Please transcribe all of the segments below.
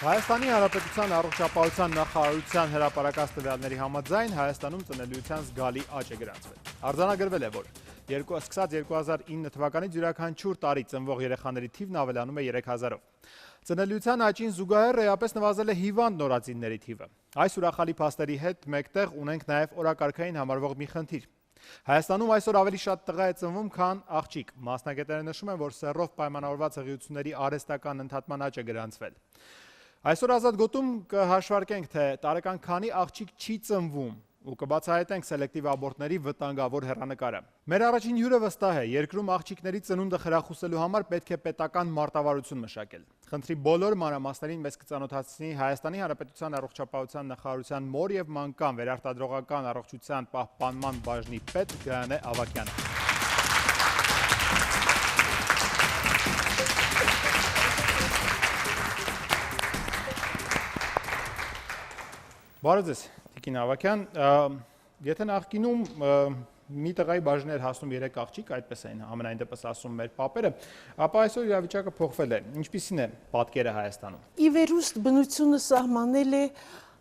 Հայաստանի Հանրապետության առողջապահության նախարարության հրապարակած տվյալների համաձայն Հայաստանում ծնելիության զգալի աճ է գրանցվել։ Արձանագրվել է, որ սկսած 2009 թվականից յուրաքանչյուր տարի ծնվող երեխաների թիվն ավելանում է 3000-ով։ Ծնելիության աճին զուգահեռ էապես նվազել է հիվանդ նորածինների թիվը։ Այս ուրախալի փաստերի հետ մեկտեղ ունենք նաև օրակարգային համարվող մի խնդիր։ Հայաստանում այսօր ավելի շատ տղա է ծնվում, քան աղջիկ։ Մասնագետները նշում են, որ սեռով պայմանավորված հղիությունների արհեստական ընդհատման աճ է գրանցվել։ Այսօր ազատ գոտում կհաշվարկենք, թե տարեկան քանի աղջիկ չի ծնվում ու կբացահայտենք սելեկտիվ աբորտների վտանգավոր հեռանկարը։ Մեր առաջին հյուրը վստահ է, երկրում աղջիկների ծնունդը խրախուսելու համար պետք է պետական մարտավարություն մշակել։ Խնդրի բոլոր մանրամասներին մեզ կծանոթացնի Հայաստանի Հանրապետության առողջապահության նախարարության մոր և մանկան վերարտադրողական առողջության պահպանման բաժնի պետ Գայանե Ավագյանը։ Բարև ձեզ, Տիկին Ավագյան, եթե նախկինում մի տղայի բաժին էր հասնում 3 աղջիկ, այդպես էին ամենայն դեպս ասում մեր պապերը, ապա այսօր իրավիճակը փոխվել է։ Ինչպիսին է պատկերը Հայաստանում։ Ի վերուստ բնությունը սահմանել է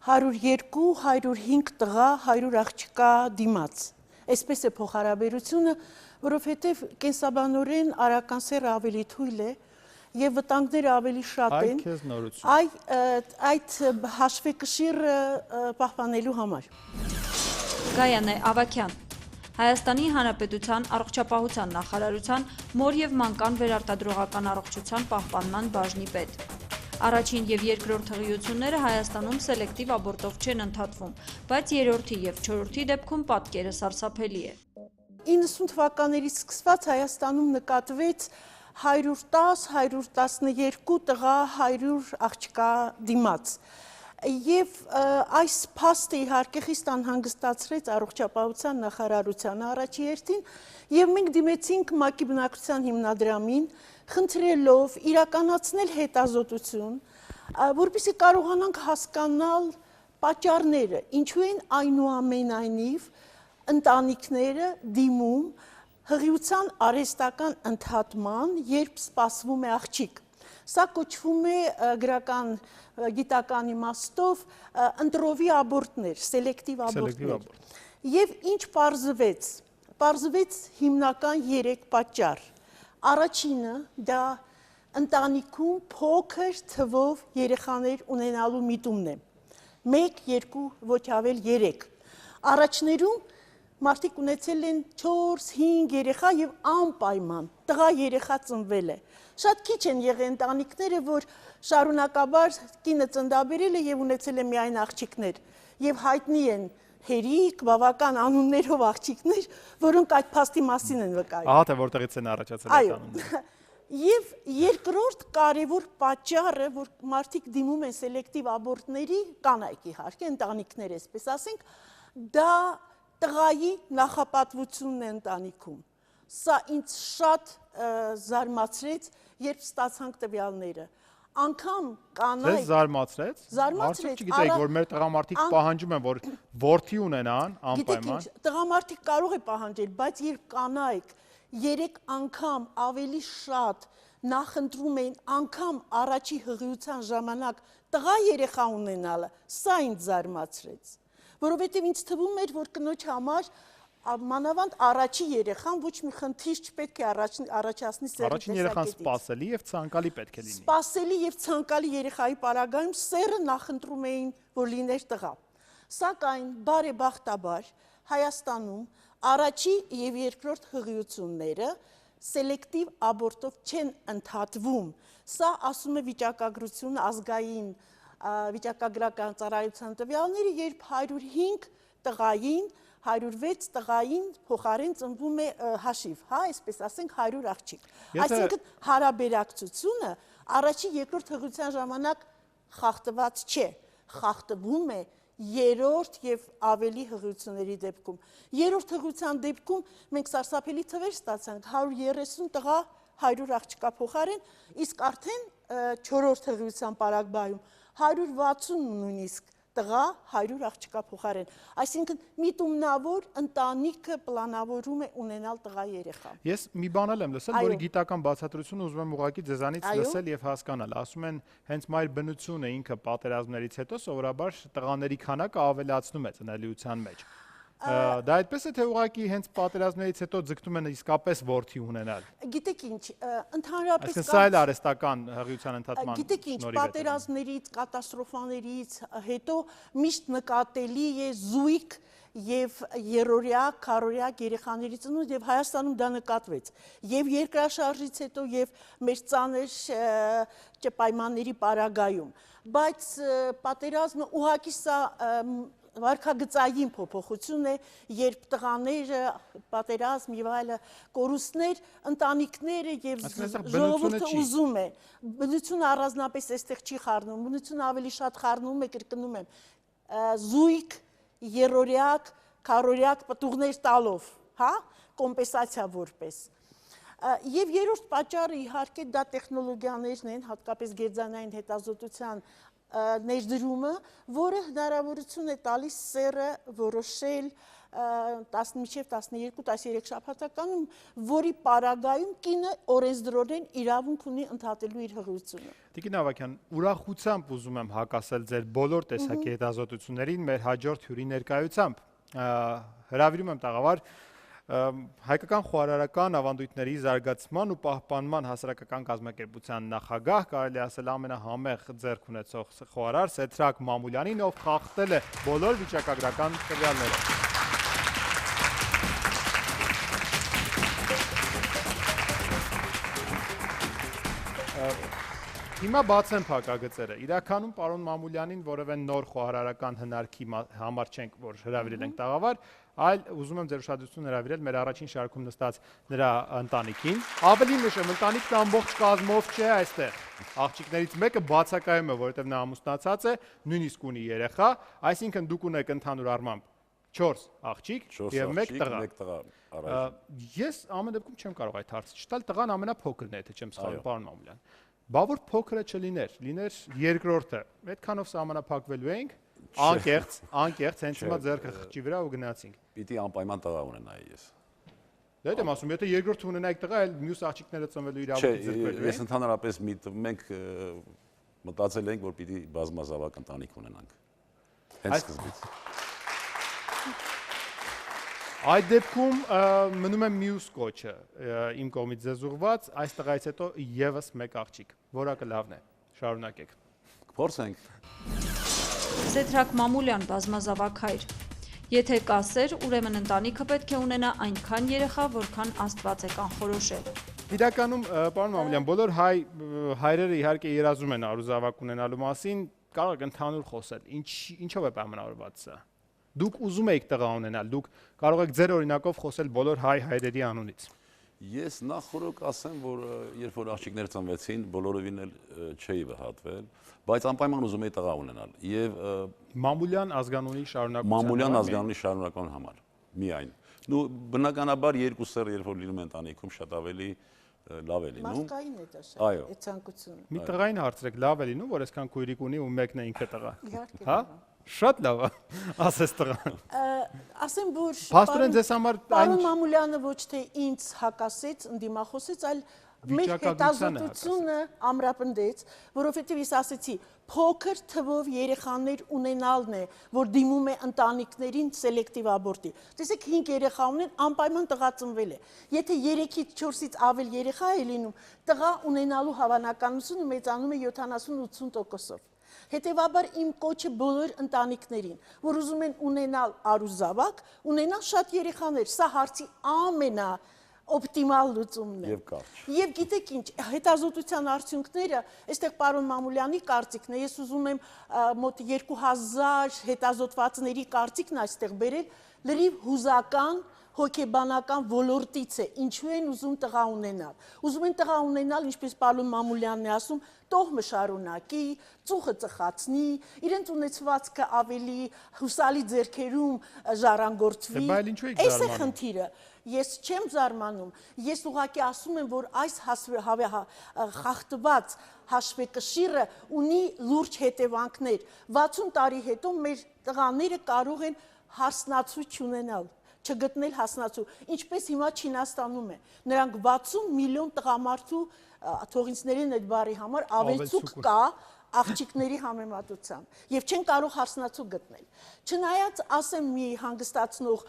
102-105 տղա 100 աղջկա դիմաց։ Այսպես է փոխհարաբերությունը, որովհետև կենսաբանորեն արական սեռը ավելի թույլ է և վտանգները ավելի շատ են այդ հաշվեկշիռը պահպանելու համար։ Գայանե Ավագյան, Հայաստանի Հանրապետության առողջապահության նախարարության մոր և մանկան վերարտադրողական առողջության պահպանման բաժնի պետ։ Առաջին և երկրորդ հղիությունները Հայաստանում սելեկտիվ աբորտով չեն ընդհատվում, բայց երրորդի և չորրորդի դեպքում պատկերը սարսափելի է։ 90 թվականներից սկսված Հայաստանում նկատվեց 110-112 տղա 100 աղջկա դիմաց և այս փաստը իհարկե խիստ անհանգստացրեց առողջապահության նախարարությանը առաջի հերթին և մենք դիմեցինք ՄԱԿ-ի բնակչության հիմնադրամին խնդրելով իրականացնել հետազոտություն, որպեսզի կարողանանք հասկանալ պատճառները, ինչու են այնուամենայնիվ ընտանիքները դիմում հղիության արհեստական ընդհատման, երբ սպասվում է աղջիկ։ Սա կոչվում է գիտական իմաստով ընտրովի աբորտներ, սելեկտիվ աբորտներ։ Եվ ինչ պարզվեց։ Պարզվեց հիմնական 3 պատճառ։ Առաջինը դա ընտանիքում փոքր թվով երեխաներ ունենալու միտումն է։ 1, 2, ոչ ավել 3։ Առաջներում մարդիկ ունեցել են 4-5 երեխա և անպայման տղա երեխա ծնվել է։ Շատ քիչ են եղել ընտանիքները, որ շարունակաբար կինը ծննդաբերել է և ունեցել է միայն աղջիկներ և հայտնի են հերիք, բավական անուններով աղջիկներ, որոնք այդ փաստի մասին են վկայում։ Ահա թե որտեղից են առաջացել այդ անունները։ Եվ երկրորդ կարևոր պատճառը, որ մարդիկ դիմում են սելեկտիվ աբորտների, կանայք իհարկե, ընտանիքներ այսպես ասենք, դա տղայի նախապատվությունն է ընտանիքում։ Սա ինձ շատ զարմացրեց, երբ ստացանք տվյալները։ Անգամ կանայք… Ձեզ զարմացրեց։ Զարմացրեց։ Արդյոք չգիտեիք, որ մեր տղամարդիկ պահանջում են, որ որդի ունենան անպայման։ Գիտեք ինչ, տղամարդիկ կարող է պահանջել, բայց երբ կանայք 3 անգամ ավելի շատ նախընտրում էին անգամ առաջի հղիության ժամանակ տղա երեխա ունենալը, սա ինձ զարմացրեց։ Որովհետև ինձ թվում էր, որ կնոջ համար մանավանդ առաջի երեխան ոչ մի խնդիր չպետք է առաջացնի սեռի տեսակետից։ Առաջին երեխան սպասելի և ցանկալի պետք է լինի։ Սպասելի և ցանկալի երեխայի պարագայում սեռը նախընտրում էին, որ լիներ տղա։ Սակայն բարեբախտաբար Հայաստանում առաջի և երկրորդ հղիությունները սելեկտիվ աբորտով չեն ընդհատվում։ Սա ասում է վիճակագրությունը ազգային վիճակագրական ծառայության տվյալները, երբ 105 տղային, 106 տղային փոխարեն ծնվում է հաշիվ, այսպես ասենք 100 աղջիկ։ Այսինքն հարաբերակցությունը առաջի երկրորդ հղիության ժամանակ խախտված չէ, խախտվում է երրորդ և ավելի հղիությունների դեպքում։ Երրորդ հղիության դեպքում մենք սարսափելի թվեր ստացանք 130 տղա 100 աղջկա փոխարեն, իսկ արդեն չորրորդ հղիության պարագայում 160 նույնիսկ տղա 100 աղջկա փոխարեն։ Այսինքն միտումնավոր ընտանիքը պլանավորում է ունենալ տղա երեխա։ Ես մի բան եմ լսել, որի գիտական բացատրությունը ուզում եմ ուղղակի ձեզանից լսել եւ հասկանալ։ Ասում են, հենց մայր բնությունը ինքը պատերազմներից հետո սովորաբար տղաների քանակը ավելացնում է ծնելիության մեջ։ Դա այդպես է թե ուղղակի հենց պատերազմներից հետո ձգտում են իսկապես որդի ունենալ։ Գիտեք ինչ, ընդհանրապես Այսինքն սա էլ արհեստական հղիության ընդհատման գիտեք ինչ, պատերազմներից, կատաստրոֆաներից հետո միշտ նկատելի է զույգ եւ երրորդյա, քառորդյա երեխաների ծնունդ եւ Հայաստանում դա նկատվեց։ Եվ երկրաշարժից հետո եւ մեր ծանր պայմանների պարագայում։ Բայց պատերազմը ուղղակի սա վարքագծային փոփոխություն է, երբ տղաները, պատերազմ եւ այլ կորուստներ, ընտանիքները եւ ժողովուրդը ուզում է։ Բնությունը առանձնապես այստեղ չի խառնում, բնությունը ավելի շատ խառնում է, կրկնում եմ, զույգ, երրորդյակ, քառորդյակ պտուղներ տալով, հա, կոմպենսացիա որպես։ Եվ երրորդ պատճառը իհարկե դա տեխնոլոգիաներն են, հատկապես գերձանային հետազոտության ներդրումը, որը հնարավորություն է տալիս սեռը որոշել մինչև 12-13 շաբաթականում, որի պարագայում կինը օրենսդրորեն իրավունք ունի ընդհատելու իր հղիությունը։ Տիկին Ավագյան, ուրախությամբ ուզում եմ հակասել ձեր բոլոր տեսակի հետազոտություններին մեր հաջորդ հյուրի ներկայությամբ։ Հրավիրում եմ տաղավար Հայկական խոհարարական ավանդույթների զարգացման ու պահպանման հասարակական կազմակերպության նախագահ, կարելի ասել ամենահամեղ ձեռք ունեցող խոհարար Սեդրակ Մամուլյանին, ով խախտել է բոլոր վիճակագրական տվյալները։ Հիմա բացեմ փակագծերը։ Իրականում պարոն Մամուլյանին որևէ նոր խոհարարական հնարքի համար չենք, որ հրավիրել ենք տաղավար, այլ ուզում եմ ձեր ուշադրությունը հրավիրել մեր առաջին շարքում նստած նրա ընտանիքին։ Ավելի նշեմ, ընտանիքն ամբողջ կազմով չէ այստեղ։ Աղջիկներից մեկը բացակայում է, որովհետև նա ամուսնացած է, նույնիսկ ունի երեխա, այսինքն դուք ունեք ընդհանուր առմամբ 4 աղջիկ եւ 1 տղա։ Ես ամեն դեպքում չեմ կարող այդ հարցը չտալ, տղան ամենափոքրն է, եթե չեմ սխալվում, պարոն Մամուլյան։ Բա որ փոքրը չլիներ, լիներ երկրորդը։ Այդքանով սահմանափակվելու ենք, անկեղծ, հենց հիմա ձեռքը խղճի վրա ու գնացինք։ Պիտի անպայման տղա ունենայի ես։ Դա եմ ասում, եթե երկրորդը ունենայիք տղա, այլ մյուս աղջիկները ծնվելու իրավունք ձեռքվելու են։ Ես ընդհանրապես մենք մտածել ենք, որ պիտի բազմազավակ ընտանիք ունենանք։ Հենց սկզբից։ Այդ դեպքում մնում է մյուս կոչը իմ կողմից ձեզ ուղղված, այս տղայից հետո եւս 1 աղջիկ, որակը լավն է, շարունակեք։ Փորձենք։ Սեդրակ Մամուլյան, բազմազավակ հայր։ Եթե կա սեր, ուրեմն ընտանիքը պետք է ունենա այնքան երեխա, որքան Աստված է կանխորոշել։ Իրականում, պարոն Մամուլյան, բոլոր հայրերը իհարկե երազում են առուզավակ ունենալու մասին, կարող եք ընդհանուր խոսել։ Ինչով է պայմանավորված սա։ Դուք ուզում եք տղա ունենալ, դուք կարող եք ձեր օրինակով խոսել բոլոր հայրերի անունից։ Ես նախորդ ասեմ, որ երբ որ աղջիկներ ծնվեցին, բոլորովին էլ չէի վհատվել, բայց անպայման ուզում էի տղա ունենալ եւ Մամուլյան ազգանունի շարունակության Մամուլյան ազգանունի շարունակության համար միայն։ Նու բնականաբար երկու սեռ երբ որ լինում են ընտանիքում շատ ավելի լավ է լինում։ Մարդկային է դա շատ, այդ ցանկությունը։ Մի տղային հարցրեք, լավ է լինում, որ այսքան քույրիկ ունի ու մեկն է ինքը տղա։ Իհարկե։ Հա? Շատ լավ է, ասես տղան։ Ասեմ, որ Փաստորեն ձեզ համար պարոն Մամուլյանը ոչ թե ինձ հակասեց, ընդդիմախոսեց, այլ մեր հետազոտությունը ամրապնդեց, որովհետև ես ասեցի, փոքր թվով երեխաներ ունենալն է, որ դիմում է ընտանիքներին սելեկտիվ աբորտի։ Տեսեք, 5 երեխա ունեն, անպայման տղա ծնվել է։ Եթե 3-ից 4-ից ավել երեխա է լինում, տղա ունենալու հավանականությունը մեծանում է 70-80%-ով։ Հետևաբար իմ կոչը բոլոր ընտանիքներին, որ ուզում են ունենալ առուզավակ, ունենալ շատ երեխաներ, սա հարցի օպտիմալ լուծումն է։ Եվ կարճ։ Եվ գիտեք ինչ, հետազոտության արդյունքները, այստեղ պարոն Մամուլյանի կարծիքն է, ես ուզում եմ մոտ 2000 հետազոտվածների կարծիքն այստեղ բերել, լրիվ հուզական, հոգեբանական ոլորտից է, ինչու են ուզում տղա ունենալ։ Ուզում են տղա ունենալ, ինչպես Պարոն Մամուլյանն է ասում, տոհմը շարունակի, ծուխը ծխացնի, իրենց ունեցվածքը ավելի հուսալի ձեռքերում ժառանգորդվի։ Այս է խնդիրը։ Ես չեմ զարմանում, ես ուղղակի ասում եմ, որ այս խախտված հաշվեկշիռը ունի լուրջ հետևանքներ։ 60 տարի հետո մեր տղաները կարող են հասնացու չունենալ, չգտնել հասնացու, ինչպես հիմա Չինաստանում է։ Նրանք 60 միլիոն տղամարդու թողինցներին այդ բառի համար ավելցուկ կա աղջիկների համեմատությամբ եւ չեն կարող հասնացու գտնել։ Չնայած ասեմ մի հանգստացնող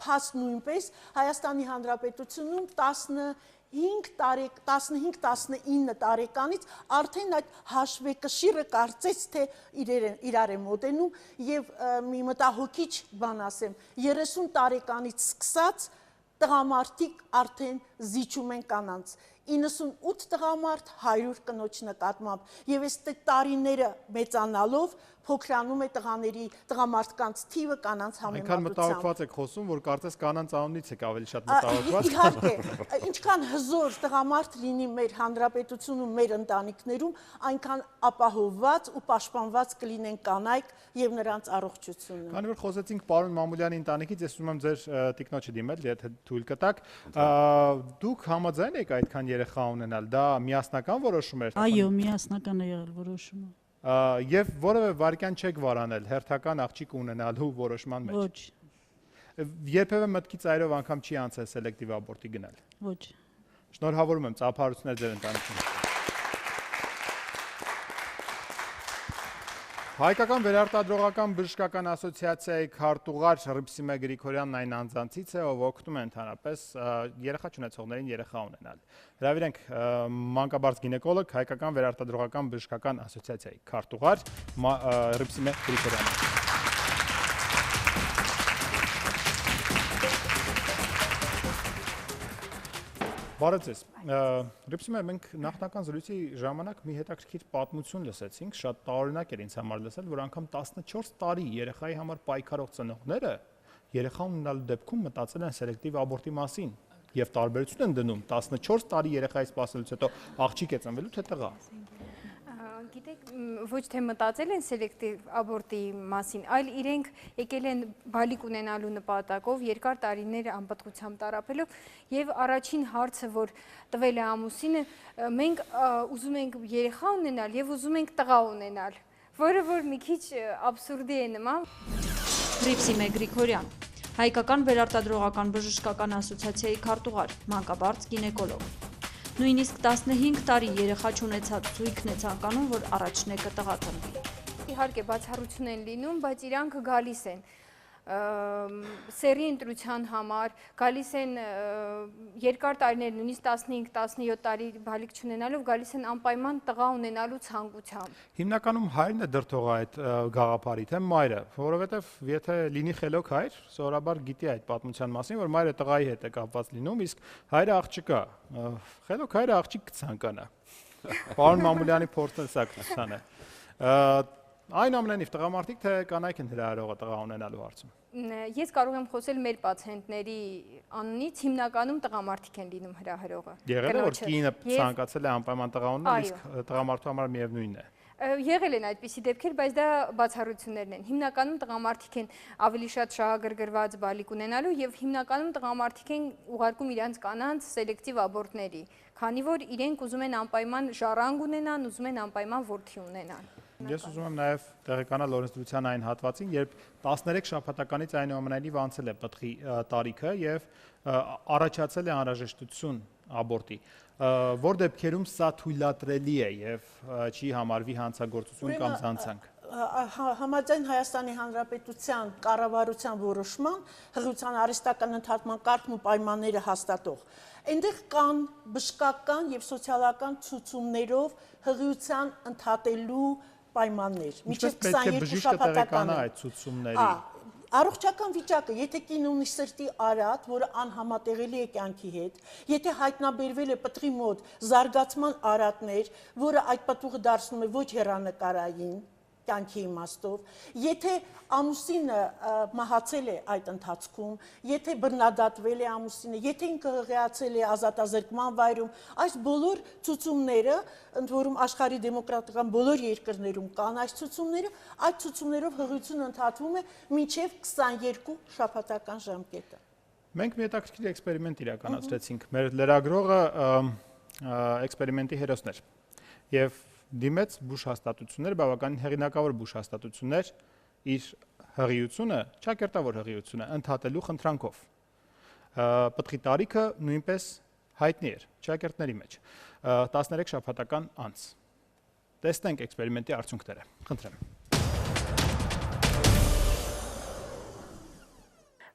փաստ նույնպես Հայաստանի Հանրապետությունում 15-19 տարեկանից արդեն այդ հաշվեկշիռը կարծես թե իրար է մոտենում եւ մի մտահոգիչ բան ասեմ 30 տարեկանից սկսած տղամարդիկ արդեն զիջում են կանանց 98 տղամարդ 100 կնոջ նկատմամբ եւ այս տարիները մեծանալով փոքրանում է տղամարդկանց թիվը կանանց համեմատությամբ։ Այնքան մտահոգված եք խոսում, որ կարծես կանանց անունից եք ավելի շատ մտահոգված։ Իհարկե, ինչքան հզոր տղամարդ լինի մեր հանրապետությունում, մեր ընտանիքներում, այնքան ապահովված ու պաշտպանված կլինեն կանայք եւ նրանց առողջությունը։ Քանի որ խոսեցինք պարոն Մամուլյանի ընտանիքից, ես ուզում եմ ձեր տիկնոջը դիմել, եթե թույլ կտաք։ Դուք համաձայն եք այդքան երեխա ունենալ, դա միասնական որոշում էր։ Այո, միասնական է եղել որոշումը։ Եվ որևէ վարքյան չեք վարանել հերթական աղջիկ ունենալու որոշման մեջ։ Ոչ։ Երբևէ մտքի ծայրով անգամ չի անցել սելեկտիվ աբորտի գնալ։ Ոչ։ Շնորհավորում եմ, ծափարություններ ձեր ընտանիքին։ Հայկական վերարտադրողական բժշկական ասոցիացիայի քարտուղար Ռիփսիմե Գրիգորյանն այն անձանցից է, ով օգնում է ընդհանրապես երեխա չունեցողներին երեխա ունենալ։ Հրավիրենք մանկաբարձ գինեկոլոգ Հայկական վերարտադրողական բժշկական ասոցիացիայի քարտուղար Ռիփսիմե Գրիգորյանին։ Բարև ձեզ։ Ռիփսիմե, մենք նախնական զրույցի ժամանակ մի հետաքրքիր պատմություն լսեցինք, շատ տարօրինակ էր ինձ համար լսել, որ անգամ 14 տարի երեխայի համար պայքարող ծնողները երեխա ունենալու դեպքում մտածել են սելեկտիվ աբորտի մասին եւ տարբերություն են դնում 14 տարի երեխայի սպասելուց հետո աղջիկ է ծնվելու թե տղա։ Գիտեք, ոչ թե մտածել են սելեկտիվ աբորտի մասին, այլ իրենք եկել են բալիկ ունենալու նպատակով, երկար տարիներ անպատվությամբ տառապելով եւ առաջին հարցը, որ տվել է ամուսինը, մենք ուզում ենք երեխա ունենալ եւ ուզում ենք տղա ունենալ, որը որ մի քիչ աբսուրդի է նման։ Ռիփսիմե Գրիգորյան, Հայկական վերարտադրողական բժշկական ասոցիացիայի քարտուղար, մանկաբարձ գինեկոլոգ։ Նույնիսկ 15 տարի երեխա չունեցած զույգն է ցանկանում, որ առաջնեկը տղա ծնվի։ Իհարկե բացառություն են լինում, բայց իրանք գալիս են սերի ընտրության համար, գալիս են երկար տարիներ, նույնիսկ 15-17 տարի բալիկ չունենալով, գալիս են անպայման տղա ունենալու ցանկությամբ։ Հիմնականում հայրն է դրթողը այդ գաղափարի, թե մայրը, որովհետև եթե լինի խելոք հայր, սովորաբար գիտի այդ պատմության մասին, որ մայրը տղայի հետ է կապված լինում, իսկ հայրը աղջկա։ Խելոք հայրը աղջիկ կցանկանա։ Պարոն Մամուլյանի փորձը սա կցան է։ Այնուամենայնիվ տղամարդիկ թե կանայք են հրահրողը տղա ունենալու հարցում։ Ես կարող եմ խոսել մեր պացիենտների անունից, հիմնականում տղամարդիկ են լինում հրահրողը։ Եղել է որ կինը ցանկացել է անպայման տղա ունենալ, իսկ տղամարդու համար միևնույնն է։ Եղել են այդպիսի դեպքեր, բայց դա բացառություններն են։ Հիմնականում տղամարդիկ են ավելի շատ շահագրգռված բալիկ ունենալու եւ հիմնականում տղամարդիկ են ուղարկում իրենց կանանց սելեկտիվ աբորտների, քանի որ իրենք ուզում են անպայման ժառանգ ունենան, ուզում են անպայման որդի ունենան։ Ես ուզում եմ նաև տեղեկանալ օրենսդրության այն հատվածին, երբ 13 շաբաթականից այնուամենայնիվ անցել է պտղի տարիքը եւ առաջացել է անհրաժեշտություն աբորտի, որ դեպքերում սա թույլատրելի է եւ չի համարվի հանցագործություն կամ զանցանք։ Համաձայն Հայաստանի Հանրապետության կառավարության որոշման հղիության արհեստական ընդհատման կարգն ու պայմանները հաստատող այնտեղ կան բժշկական եւ սոցիալական ցուցումներով հղիության ընդհատելու պայմաններ։ Ինչպես պետք է բժիշկը տեղեկանա այդ ցուցումների։ Առողջական վիճակը, եթե կին ունի սրտի արատ, որը անհամատեղելի է կյանքի հետ, եթե հայտնաբերվել է պտղի մոտ զարգացման արատներ, որը այդ պտուղը դարձնում է ոչ հեռանկարային, կյանքի իմաստով, եթե ամուսինը մահացել է այդ ընթացքում, եթե բռնադատվել է ամուսինը, եթե ինքը հղիացել է ազատազրկման վայրում, այս բոլոր ցուցումները, ընդ որում աշխարհի դեմոկրատական բոլոր երկրներում կան այս ցուցումները, այդ ցուցումներով հղիությունը ընդհատվում է մինչև 22 շաբաթական ժամկետը։ Մենք մի հետաքրքիր էքսպերիմենտ իրականացրեցինք։ Մեր լրագրողը էքսպերիմենտի հերոսն էր եւ դիմեց բուժ հաստատություններ, բավականին հեղինակավոր բուժ հաստատություններ իր հղիությունը, ճակերտավոր հղիությունը ընդհատելու խնդրանքով։ Պտղի տարիքը նույնպես հայտնի էր ճակերտների մեջ 13 շաբաթական անց։ Տեսնենք էքսպերիմենտի արդյունքները։ Խնդրեմ։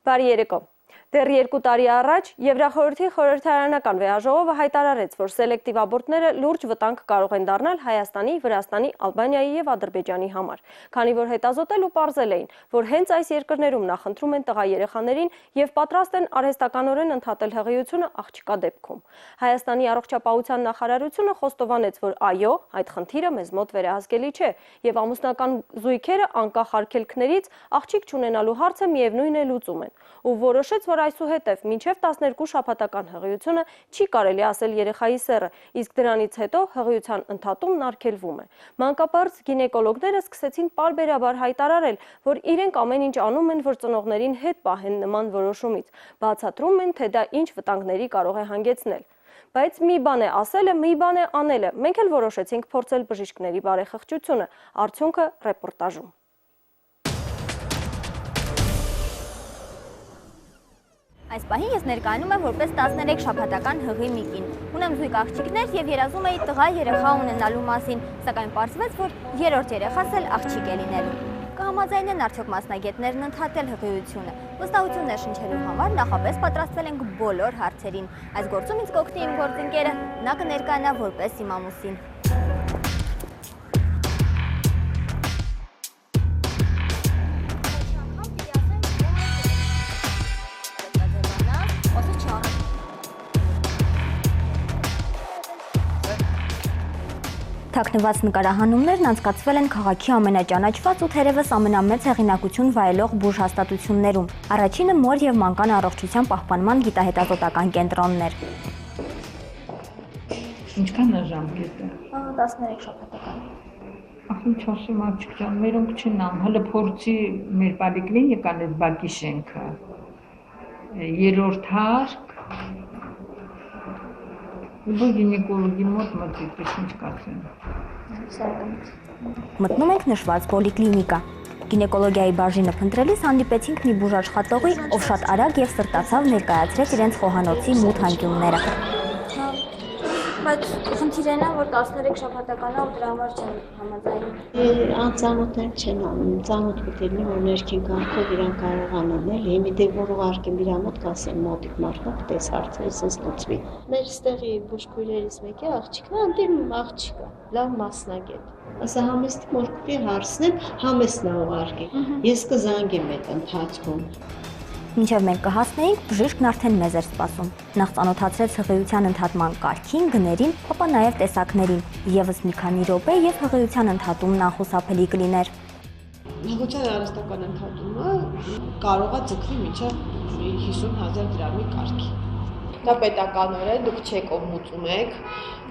Բարի երեկո։ Դեռ 2 տարի առաջ Եվրախորհրդի խորհրդարանական վեհաժողովը հայտարարեց, որ սելեկտիվ աբորտները լուրջ վտանգ կարող են դառնալ Հայաստանի, Վրաստանի, Ալբանիայի եւ Ադրբեջանի համար, քանի որ հետազոտել ու պարզել էին, որ հենց այս երկրներում նախընտրում են տղա երեխաներին եւ պատրաստ են արհեստականորեն ընդհատել հղիությունը աղջկա դեպքում։ Հայաստանի առողջապահության նախարարությունը խոստովանեց, որ այո, այդ խնդիրը մեզ մոտ վերահսկելի չէ եւ ամուսնական զույգերը անկախ արգելքներից աղջիկ չունենալու հարցը միևնույն է լուծում են ու որոշեց, որ այսուհետև մինչև 12 շաբաթական հղիությունը չի կարելի ասել երեխայի սեռը, իսկ դրանից հետո հղիության ընդհատումն արգելվում է։ Մանկապարզ գինեկոլոգները սկսեցին պարբերաբար հայտարարել, որ իրենք ամեն ինչ անում են, որ ծնողներին հետ պահեն նման որոշումից, բացատրում են, թե դա ինչ վտանգների կարող է հանգեցնել։ Բայց մի բան է ասելը, մի բան է անելը։ Մենք էլ որոշեցինք փորձել բժիշկների բարեխղճությունը։ Արդյունքը ռեպորտաժում։ Այս պահին ես ներկայանում եմ որպես 13 շաբաթական հղի մի կին։ Ունեմ զույգ աղջիկներ եւ երազում էի տղա երեխա ունենալու մասին, սակայն պարզվեց, որ երրորդ երեխաս էլ աղջիկ է լինելու։ Կհամաձայնեն արդյոք մասնագետներն ընդհատել հղիությունը։ Վստահություններ շնչելու համար նախապես պատրաստվել ենք բոլոր հարցերին։ Այս գործում ինձ կօգնի իմ գործընկերը, նա կներկայանա որպես իմ ամուսին։ Թաքնված նկարահանումներն անցկացվել են քաղաքի ամենաճանաչված ու թերևս ամենամեծ հեղինակություն վայելող բուժ հաստատություններում։ Առաջինը մոր եւ մանկան առողջության պահպանման գիտահետազոտական կենտրոնն էր։ Ինչքան է ժամկետը։ 13 շաբաթական։ Ախի չասեմ աղջիկ ջան, մերոնք չեն ամ, հələ փորձի մեր պոլիկլինիկան այդ բակի շենքը։ Երրորդ հարկ գինեկոլոգի մոտ մտիկ, ինչ կասեմ։ Մտնում ենք նշված պոլիկլինիկա։ Գինեկոլոգիայի բաժինը փնտրելիս հանդիպեցինք մի բուժաշխատողի, ով շատ արագ եւ սրտացավ ներկայացրեց իրենց խոհանոցի մութ անկյունները։ Բայց խնդիրն է, որ 13 շաբաթական է ու դրա համար չեն համաձայնում։ Անծանոթներ չեն անում, ծանոթ կտելնի, որ ներքին կարգով իրան կարողան անել, հիմի դե որ ուղարկեմ իրա մոտ կասեմ մոտիկ մարդկանք, տես հարցերը սենց լուծվի։ Մեր ստեղի բուժքույրերից մեկի աղջիկն է, անդիմ աղջիկա, լավ մասնագետ։ Ասա համեստի մորքուտի հարցնեմ, համեստն է ուղարկի, ես կզանգեմ այդ ընթացքում։ Մինչև մենք կհասնեինք, բժիշկն արդեն մեզ էր սպասում։ Նախ ծանոթացրեց հղիության ընդհատման կարգին, գներին, ապա նաև տեսակներին։ Եվս մի քանի րոպե եւ հղիության ընդհատումն անխուսափելի կլիներ։ Հղիության արհեստական ընդհատումը կարող է ձգվի մինչև 50,000 դրամի կարգի։ Դա պետականորեն դուք չեք օգտվում եք,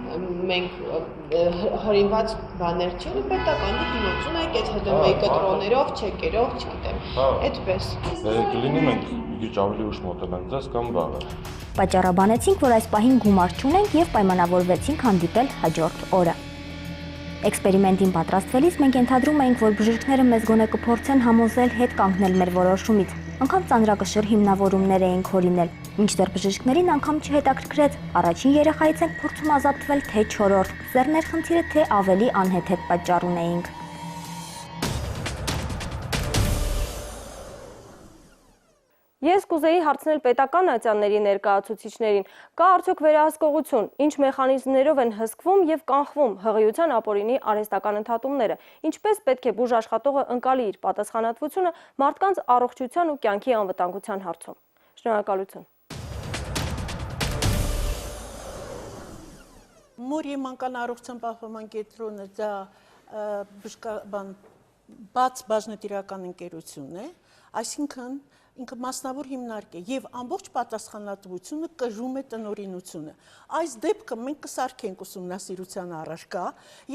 մենք հորինված բաներ չեն, պետական դուք մոտում եք այդ ՀԴՄ-ի կտրոններով, չեկերով, չգիտեմ, այդպես։ Կլինի մենք քիչ ավելի ուշ մոտենանք ձեզ կամ վաղը։ Պատճառաբանեցինք, որ այս պահին գումար չունենք եւ պայմանավորվեցինք հանդիպել հաջորդ օրը։ Էքսպերիմենտին պատրաստվելիս մենք ենթադրում էինք, որ բժիշկները մեզ գոնե կփորձեն համոզել հետ կանգնել մեր որոշումից, անգամ ծանրակշիռ հիմնավորումներ էինք հորինել, մինչդեռ բժիշկներին անգամ չհետաքրքրեց, առաջին երեխայից ենք փորձում ազատվել, թե չորրորդ, սեռներ խնդիրը, թե ավելի անհեթեթ պատճառ ունեինք։ Ես կուզեի հարցնել պետական ատյանների ներկայացուցիչներին, կա արդյոք վերահսկողություն, ինչ մեխանիզմներով են հսկվում եւ կանխվում հղիության ապօրինի արհեստական ընդհատումները, ինչպես պետք է բուժաշխատողը ընկալի իր պատասխանատվությունը մարդկանց առողջության ու կյանքի անվտանգության հարցում։ Շնորհակալություն։ Մոր եւ մանկան առողջության պահպանման կենտրոնը դա բժշկաբան բաց բաժնետիրական ընկերություն է, այսինքն ինքը մասնավոր հիմնարկ է եւ ամբողջ պատասխանատվությունը կժում է տնօրինությունը։ Այս դեպքը մենք կսարքենք ուսումնասիրության առարկա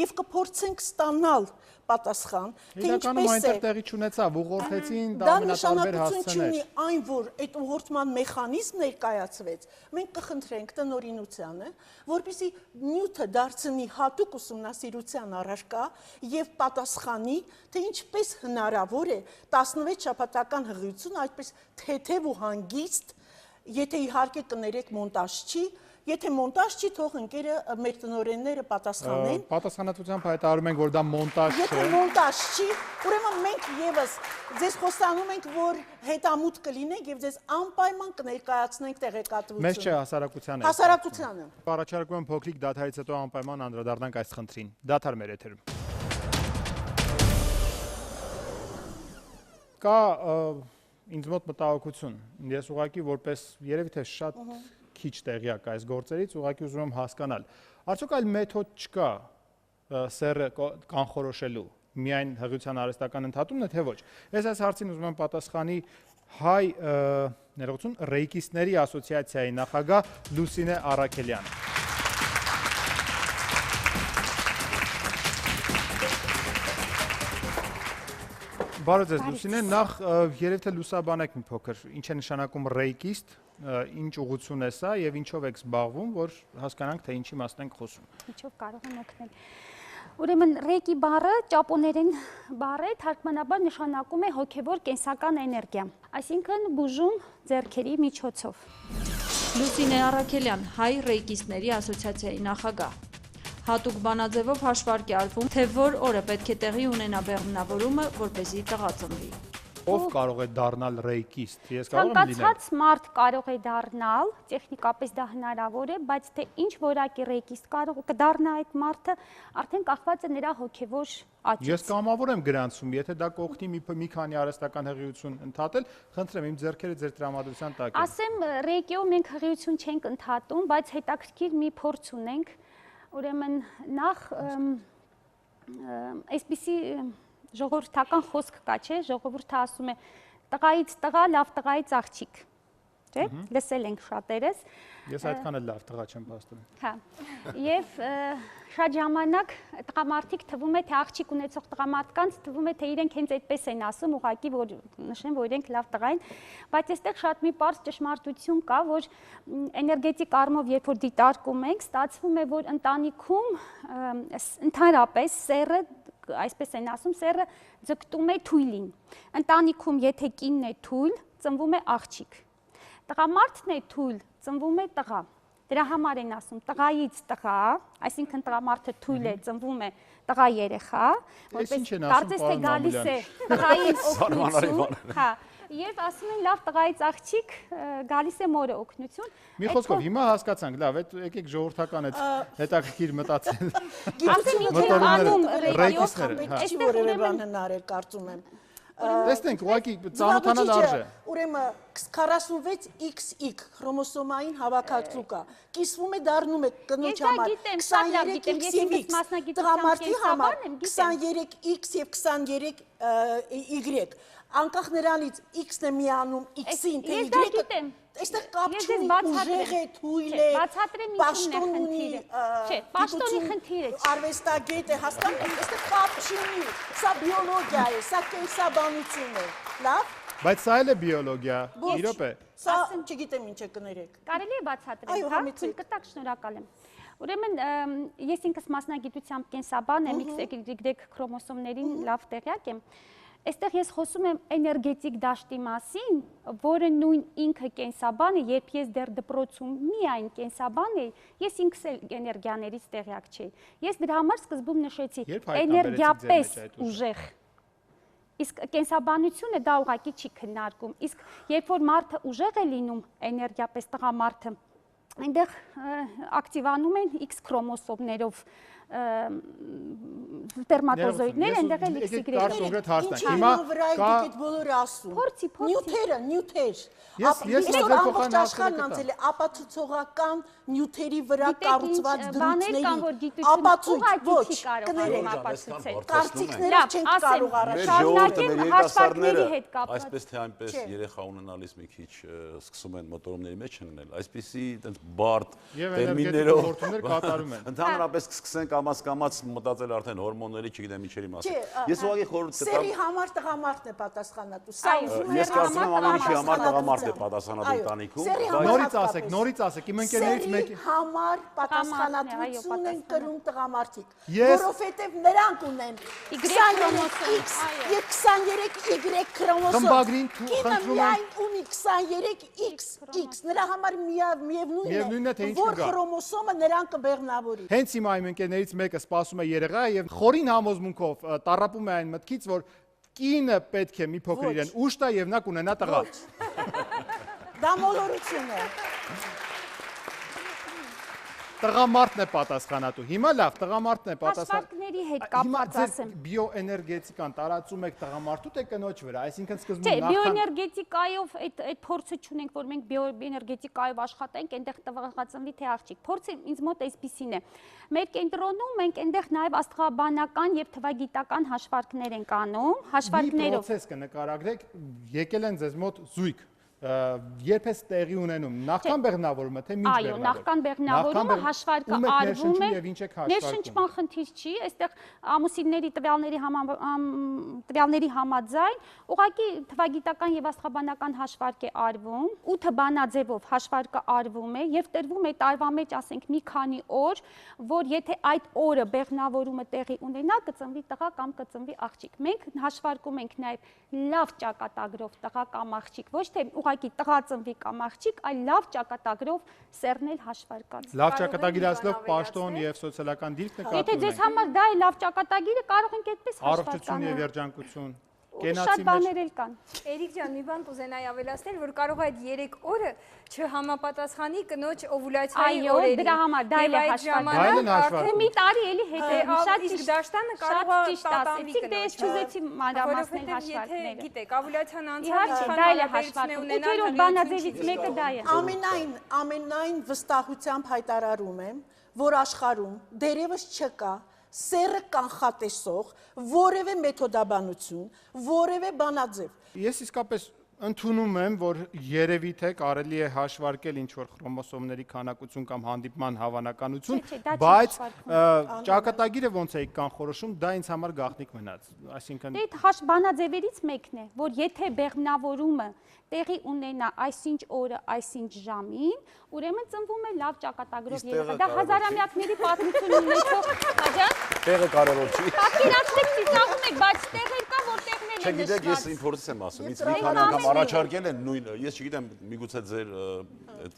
եւ կփորձենք ստանալ պատասխան, թե Իրականում ինչպես է։ այնտեղ տեղի չունեցավ, ուղղորդեցին Դա ամենատարբեր նշանակություն հասցեներ։ չունի այն, որ այդ ուղղորդման մեխանիզմ ներկայացվեց, մենք կխնդրենք տնօրինությանը, որպեսզի նյութը դարձնի հատուկ ուսումնասիրության առարկա եւ պատասխանի, թե ինչպես հնարավոր է 16 շաբաթական հղիություն այդպես թեթև ու հանգիստ, եթե իհարկե կներեք մոնտաժ չի, եթե մոնտաժ չի, թող ընկերը մեր տնօրենները պատասխանեն։ Պատասխանատվությամբ հայտարարում ենք, որ դա մոնտաժ չէ։ Եթե մոնտաժ չի, ուրեմն մենք եւս ձեզ խոստանում ենք, որ հետամուտ կլինենք եւ ձեզ անպայման կներկայացնենք տեղեկատվություն։ Մեզ չէ, հասարակությանը։ Հասարակությանը։ Առաջարկում եմ փոքրիկ դադարից հետո անպայման անդրադառնանք այս խնդրին։ Դադար մեր եթերում։ Կա ինձ մոտ մտահոգություն։ Ես ուղղակի որպես երևի թե շատ քիչ տեղյակ այս գործերից, ուղղակի ուզում եմ հասկանալ։ Արդյոք այլ մեթոդ չկա սեռը կանխորոշելու, միայն հղիության արհեստական ընդհատումն է, թե ոչ։ Ես այս հարցին ուզում եմ պատասխանի հայ ներողություն ռեյկիստների ասոցիացիայի նախագահ Լուսինե Առաքելյանը։ Բարև ձեզ Լուսինե, նախ երևի թե լուսաբանեք մի փոքր, ինչ է նշանակում ռեյկիստ, ինչ ուղղություն է սա եւ ինչով եք զբաղվում, որ հասկանանք թե ինչի մասն ենք խոսում։ Ինչով կարող եմ օգնել։ Ուրեմն ռեյկի բառը ճապոներեն բառ է, թարգմանաբար նշանակում է հոգևոր կենսական էներգիա, այսինքն բուժում ձեռքերի միջոցով։ Լուսինե Առաքելյան, հայ ռեյկիստների ասոցիացիայի նախագահ։ Հատուկ բանաձևով հաշվարկ է արվում, թե որ օրը պետք է տեղի ունենա բեղմնավորումը, որպեսզի տղա ծնվի։ Ով կարող է դառնալ ռեյկիստ։ Ես կարող եմ լինել։ Ցանկացած մարդ կարող է դառնալ, տեխնիկապես դա հնարավոր է, բայց թե ինչ որակի ռեյկիստ կարող կդառնա այդ մարդը, արդեն կախված է նրա հոգևոր աճից։ Ես կամավոր եմ գրանցում, եթե դա կօգնի մի քանի արհեստական հղիություն ընդհատել, խնդրեմ իմ ձեռքերը ձեր տրամադրության տակ են։ Ասեմ, ռեյկիով մենք հղիություն չենք ընդհատում, բայց հետաքրքիր մի փորձ ունենք, ուրեմն նախ այսպիսի ժողովրդական խոսք կա, չէ, ժողովուրդը ասում է տղայից տղա, լավ տղայից աղջիկ, չէ, լսել ենք շատերս։ Ես այդքան էլ լավ տղա չեմ փաստում։ Հա, եւ շատ ժամանակ տղամարդիկ թվում է, թե աղջիկ ունեցող տղամարդկանց թվում է, թե իրենք հենց այդպես են ասում, ուղղակի որ նշեն, որ իրենք լավ տղա են, բայց այստեղ շատ մի պարզ ճշմարտություն կա, որ էներգետիկ առումով երբ որ դիտարկում ենք, ստացվում է, որ ընտանիքում ընդհանրապես սեռը, այսպես են ասում, սեռը ձգտում է թույլին։ Ընտանիքում եթե կինն է թույլ, ծնվում է աղջիկ։ Տղամարդն է թույլ, ծնվում է տղա։ Դրա համար են ասում տղայից տղա, այսինքն տղամարդը թույլ է, ծնվում է տղա երեխա, որպես կարծես թե գալիս է տղային օգնություն, հա, եւ ասում են լավ տղայից աղջիկ գալիս է մորը օգնություն։ Մի խոսքով հիմա հասկացանք, լավ, եկեք ժողովրդական այդ հետաքրքիր մտածել։ Ասեմ ինչ են անում ռեյկիստները, այստեղ որևէ բան հնարել կարծում եմ։ Տեսնենք, ուղղակի ծանոթանալ արժե։ Ուրեմն 46XX քրոմոսոմային հավաքածու կա։ Կիսվում է դառնում է կնոջ համար 23X եւ X, տղամարդի համար 23X եւ 23Y։ Անկախ նրանից X-ն է միանում X-ին, թե Y-ը, այստեղ կապ չունի, ուժեղ է, թույլ է, պաշտոն ունի, պաշտոնի խնդիրը չի, արվեստագետ է, հասկանում, այստեղ կապ չունի, սա բիոլոգիա է, սա կենսաբանություն է, լավ։ Բայց սա էլ է բիոլոգիա, իրոք է։ Սա չգիտեմ ինչ է կներեք։ Կարելի է բացատրել, հա, թույլ կտակ, շնորհակալ եմ։ Ուրեմն ես ինքս մասնագիտությամբ կենսաբան եմ, XY քրոմոսոմներին լավ տեղյակ եմ։ Այստեղ ես խոսում եմ էներգետիկ դաշտի մասին, որը նույն ինքը կենսաբան է, երբ ես դեռ դպրոցում միայն կենսաբան էի, ես ինքս էլ էներգիաներից տեղյակ չէի։ Ես դրա համար սկզբում նշեցի էներգիապես ուժեղ։ Իսկ կենսաբանությունը դա ուղղակի չի քննարկում։ Իսկ երբ որ մարդը ուժեղ է լինում էներգիապես տղամարդը, այնտեղ ակտիվանում են X քրոմոսոմներով սպերմատոզոիդներ, այնտեղ էլ XY-ները։ Հիմա կա բոլորը ասում։ Փորձի։ Նյութեր։ Ես Այսօր ամբողջ աշխարհն անցել է ապացուցողական նյութերի վրա կառուցված դրույթների։ Ապացույց ոչ, կներեք։ Կարծիքներով չենք կարող շարունակեմ հաշվարկների հետ կապված։ Այսպես թե այնպես երեխա ունենալիս մի քիչ սկսում են մոտորումների մեջ ընկնել, այսպիսի այդպես բարդ տերմիններով կատարում են։ Ընդհանրապես կսկսեն կամաց մտածել արդեն հորմոնների, չգիտեմ ինչերի մասին։ Ես ուղղակի խորհուրդ կտամ։ Սերի համար տղամարդն է պատասխանատու։ Սա ուզում Ես կարծում եմ ամեն ինչի համար տղամարդ է պատասխանատու ընտանիքում։ Նորից ասեք, իմ ընկերներից մեկի համար պատասխանատվություն են կրում տղամարդիկ, որովհետև նրանք ունեն 23X եւ 23Y քրոմոսոմ։ Կինը միայն ունի 23XX, նրա համար միևնույն է, որ քրոմոսոմը նրան կբեղմնավորի։ Հենց հիմա իմ ընկերներից մեկը սպասում է երեխա եւ խորին համոզմունքով տառապում է այն մտքից, որ կինը պետք է մի փոքր իրեն ուշ տա եւ նա կունենա տղա։ Դա մոլորություն է։ Տղամարդն է պատասխանատու։ Հիմա լավ, տղամարդն է պատասխանատու։ Հաշվարկների հետ կապված ասեմ։ Բիոէներգետիկան տարածում եք տղամարդու թե կնոջ վրա, այսինքն սկզբում Չէ, բիոէներգետիկայով այդ փորձը չունենք, որ մենք բիոէներգետիկայով աշխատենք, այնտեղ տղածնվի թե աղջիկ։ Փորձը ինձ մոտ այսպիսին է։ Մեր կենտրոնում մենք այնտեղ նաև աստղաբանական եւ թվագիտական հաշվարկներ ենք անում, հաշվարկներով։ Մի պրոցես կնկարագրեք, եկել են ձեզ մոտ զույգ։ Երբ է տեղի ունենում, նախքան բեղմնավորումը, թե մինչ բեղմնավորումը։ Այո, նախքան բեղմնավորումը հաշվարկը արվում է։ Ներշնչման խնդիր չի, այստեղ ամուսինների տվյալների համաձայն ուղղակի թվագիտական եւ աստղաբանական հաշվարկ է արվում, 8 բանաձևով հաշվարկը արվում է եւ տրվում է տարվա մեջ, ասենք, մի քանի օր, որ եթե այդ օրը բեղմնավորումը տեղի ունենա, կծնվի տղա կամ կծնվի աղջիկ։ Մենք հաշվարկում ենք նաեւ լավ ճակատագրով տղա կամ աղջիկ, ոչ թե տղա ծնվի կամ աղջիկ, այլ լավ ճակատագրով սեռնել հաշվարկած։ Լավ ճակատագիրացնող պաշտոն եւ սոցիալական դիրք նկատում ենք։ Եթե ձեզ համար դա է լավ ճակատագիրը, կարող ենք այդպես հաշվարկել։ Առողջություն եւ երջանկություն։ Շատ բաներ էլ կան։ Էրիկ ջան, մի բան կուզենայի ավելացնել, որ կարող է այդ 3 օրը չհամապատասխանի կնոջ օվուլյացիայի օրերին։ Այո, դրա համար դա էլ է հաշվարկում։ Մի տարի էլի հետ է, շատ ճիշտ դաշտանը կարող է պատահի կնոջ։ Դե ես չուզեցի մանրամասնել հաշվարկները։ Գիտեք, օվուլյացիան անցած դա էլ է հաշվարկում։ 8-րդ բանաձևից մեկը դա է։ Ամենայն վստահությամբ հայտարարում եմ, որ աշխարհում դերևս չկա սերը կանխատեսող որևէ մեթոդաբանություն, որևէ բանաձև։ Ես իսկապես ընդունում եմ, որ երևի թե կարելի է հաշվարկել ինչ-որ քրոմոսոմների քանակություն կամ հանդիպման հավանականություն, բայց ճակատագիրը ոնց է կանխորոշում, դա ինձ համար գաղտնիք մնաց։ Այսինքն Դե բանաձևերից մեկն է, որ եթե բեղմնավորումը տեղի ունենա այսինչ օրը, այսինչ ժամին, ուրեմն ծնվում է լավ ճակատագրով երեխա։ Դա հազարամյակների պատմություն ունեցող ջան։ Տեղը կարևոր չի։ Պատկերացրեք, ծիծաղում եք, բայց տեղեր կա, որ տեղներ են նշված։ Չգիտեք, ես իմ փորձից եմ ասում, ինձ մի քանի անգամ առաջարկել են նույնը, ես չգիտեմ, միգուցե ձեր այդ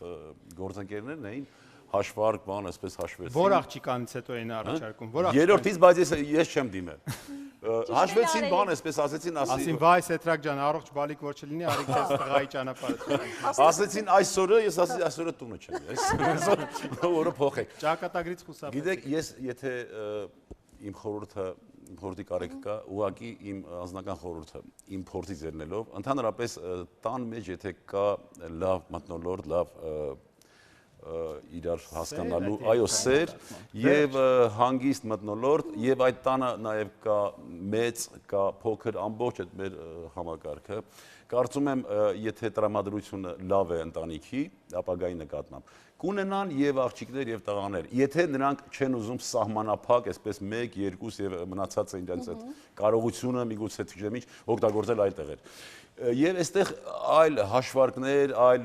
գործընկերներն էին հաշվարկ բան, այսպես հաշվեցին։ Որ աղջիկանից հետո են առաջարկում, որ աղջիկ։ Երրորդից, բայց ես չեմ դիմել։ Հաշվեցին բան, այսպես ասեցին, ասին վայ Սեթրակ ջան, առողջ բալիկ որ չլինի, արի քեզ տղայի ճանապարհը։ Ասեցին այսօրը, ես ասեցի այսօրը տունը չեմ, այսօր օրը փոխեք։ Ճակատագրից խուսափեք։ Գիտեք, ես եթե իմ խորհրդի կարիք կա, ուղղակի իմ անձնական խորհուրդը, իմ փորձից ելնելով, ընդհանրապես տան մեջ եթե կա լավ մթնոլորտ, լավ իրար հասկանալու, այո, սեր եւ հանգիստ մթնոլորտ եւ այդ տանը նաեւ կա մեծ, կա փոքր, ամբողջ այդ մեր համակարգը։ Կարծում եմ, եթե տրամադրությունը լավ է ընտանիքի, ապագայի նկատմամբ, կունենան եւ աղջիկներ եւ տղաներ, եթե նրանք չեն ուզում սահմանափակ, այսպես 1, 2 եւ մնացածը իրենց այդ կարողությունը միգուցե չգիտեմ ինչ օգտագործել այլ տեղեր։ Եվ այստեղ այլ հաշվարկներ, այլ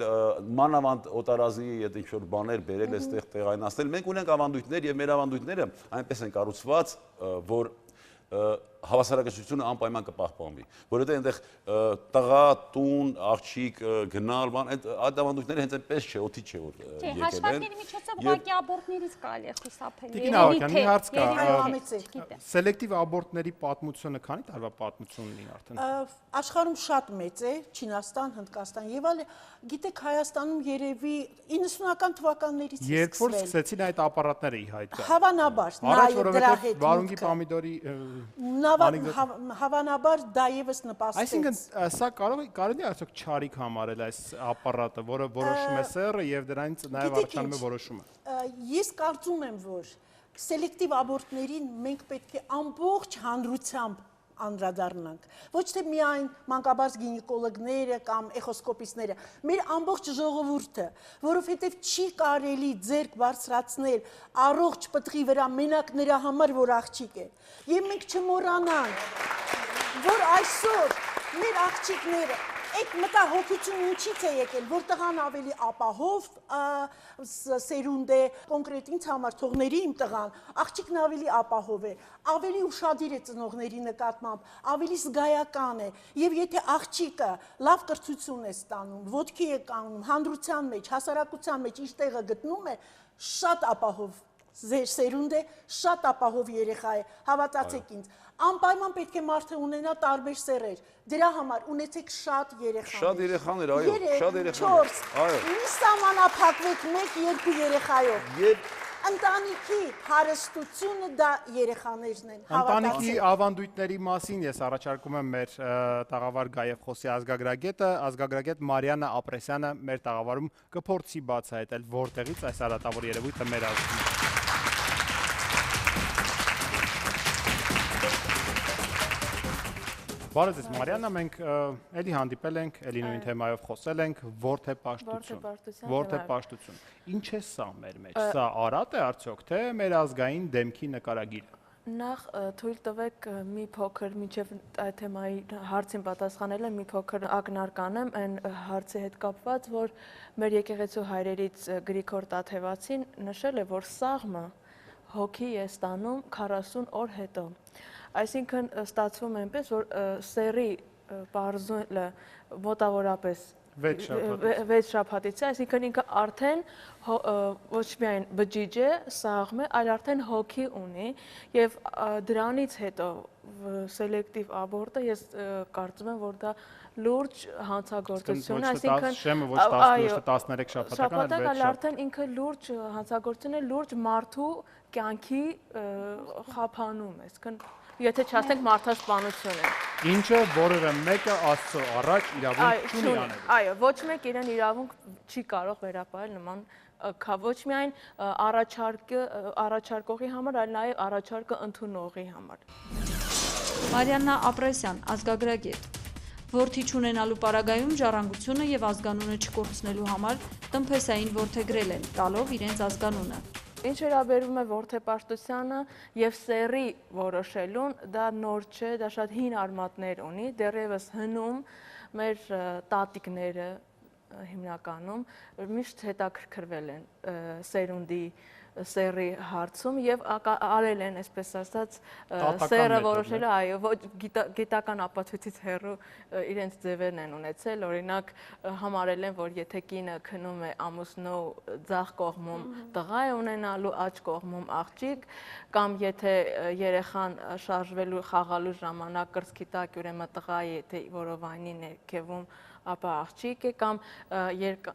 մանավանդ օտարազնի այդ ինչ-որ բաներ բերել այստեղ տեղայնացնել։ Մենք ունենք ավանդույթներ եւ մեր ավանդույթները այնպես են կառուցված, որ հավասարակշռությունը անպայման կպահպանվի, որովհետեւ այնտեղ տղա, տուն, աղջիկ, գնալ, բան, այդ ավանդույթները հենց այնպես չէ, օդի չէ որ Չէ, եկել են։ հաշվարկների միջոցով ուղղակի աբորտներից կարելի է խուսափել։ Տիկին Ավագյան, մի հարց կա։ Սելեկտիվ աբորտների պատմությունը քանի տարվա պատմություն ունի արդեն։ Աշխարհում շատ մեծ է, Չինաստան, Հնդկաստան եւ այլ, գիտեք Հայաստանում երևի 90-ական թվականներից է Երբ որ սկսեցին այդ ապարատները ի հայտ գալ։ Հավանաբար, նաեւ դրա հետ վարունգի պամիդորի հավանաբար դա եւս նպաստեց։ Այսինքն սա կարելի է արդյոք չարիք համարել այս ապարատը, որը որոշում է սեռը եւ դրանից նաեւ առաջանում է որոշումը։ Ես կարծում եմ, որ սելեկտիվ աբորտներին մենք պետք է ամբողջ հանրությամբ անդրադառնանք, ոչ թե միայն մանկաբարձ գինեկոլոգները կամ էխոսկոպիստները, մեր ամբողջ ժողովուրդը, որովհետև չի կարելի ձեռք բարձրացնել առողջ պտղի վրա մենակ նրա համար, որ աղջիկ է։ Եվ մենք չմոռանանք, որ այսօր մեր աղջիկները այդ մտահոգությունը ինչից է եկել, որ տղան ավելի ապահով սերունդ է, կոնկրետ ինձ համար թողների իմ տղան, աղջիկն ավելի ապահով է, ավելի ուշադիր է ծնողների նկատմամբ, ավելի զգայական է, եւ եթե աղջիկը լավ կրթություն է ստանում, ոտքի է կանգնում, հանրության մեջ, հասարակության մեջ իր տեղը գտնում է, շատ ապահով սերունդ է, շատ ապահով երեխա է, հավատացեք ինձ, անպայման պետք է մարդը ունենա տարբեր սեռեր, դրա համար ունեցեք շատ երեխաներ։ Շատ երեխաներ, այո, շատ երեխաներ։ 4, այո։ Մի սահմանափակվեք 1-2 երեխայով։ Եվ ընտանիքի հարստությունը դա երեխաներն են, հավատացեք։ Ընտանիքի ավանդույթների մասին ես առաջարկում եմ մեր տաղավար Գաև խոսի ազգագրագետ Մարիաննա Ապրեսյանը մեր տաղավարում կփորձի բացահայտել որտեղից այս արատավոր երևույթը մեր ազգում։ Բարև ձեզ Մարիաննա, մենք էլի հանդիպել ենք, էլի նույն թեմայով խոսել ենք, որդեպաշտություն։ Ինչ է սա մեր մեջ։ Սա արատ է արդյոք, թե մեր ազգային դեմքի նկարագիր։ Նախ թույլ տվեք մի փոքր մինչև այդ թեմայի հարցին պատասխանելը մի փոքր ակնարկանեմ այն հարցի հետ կապված, որ մեր եկեղեցու հայրերից Գրիգոր Տաթևացին նշել է, որ սաղմը հոգի է ստանում 40 օր հետո։ Այսինքն ստացվում է այնպես, որ սերի պարզելը մոտավորապես 6 շաբաթից է, այսինքն ինքը արդեն ոչ միայն բջիջ է, սաղմ է, այլ արդեն հոգի ունի եւ դրանից հետո սելեկտիվ աբորտը ես կարծում եմ, որ դա լուրջ հանցագործություն է, այսինքն շեմը ոչ 12, 13 շաբաթական, այլ արդեն ինքը լուրջ հանցագործություն է, լուրջ մարդու կյանքի խափանում է, այսինքն եթե չասենք մարդասպանություն է։ Ինչը որևէ մեկը Աստծո առաջ իրավունք չունի անել։ Այո, ոչ մեկ իրեն իրավունք չի կարող վերապահել նման ոչ միայն առաջարկողի համար, այլ նաև առաջարկը ընդունողի համար։ Մարիաննա Ապրեսյան, ազգագրագետ։ Որդի չունենալու պարագայում ժառանգությունը եւ ազգանունը չկորցնելու համար տնփեսային որդեգրել են, տալով իրենց ազգանունը։ Ինչ վերաբերում է որդեպաշտությանը եւ սեռի որոշելուն, դա նոր չէ, դա շատ հին արմատներ ունի, դեռևս հնում մեր տատիկները հիմնականում միշտ հետաքրքրվել են սերունդի սերի հարցում եւ արել են, այսպես ասած, սերը որոշելը, այո, ոչ գիտական ապացույցից հեռու իրենց ձևերն են ունեցել, օրինակ համարել են, որ եթե կինը քնում է ամուսնու ձախ կողմում տղա է ունենալու, աջ կողմում աղջիկ, կամ եթե երեխան շարժվելու խաղալու ժամանակ կրծքի տակ ուրեմն տղա է, եթե որովայնի ներքևում ապա աղջիկ է, կամ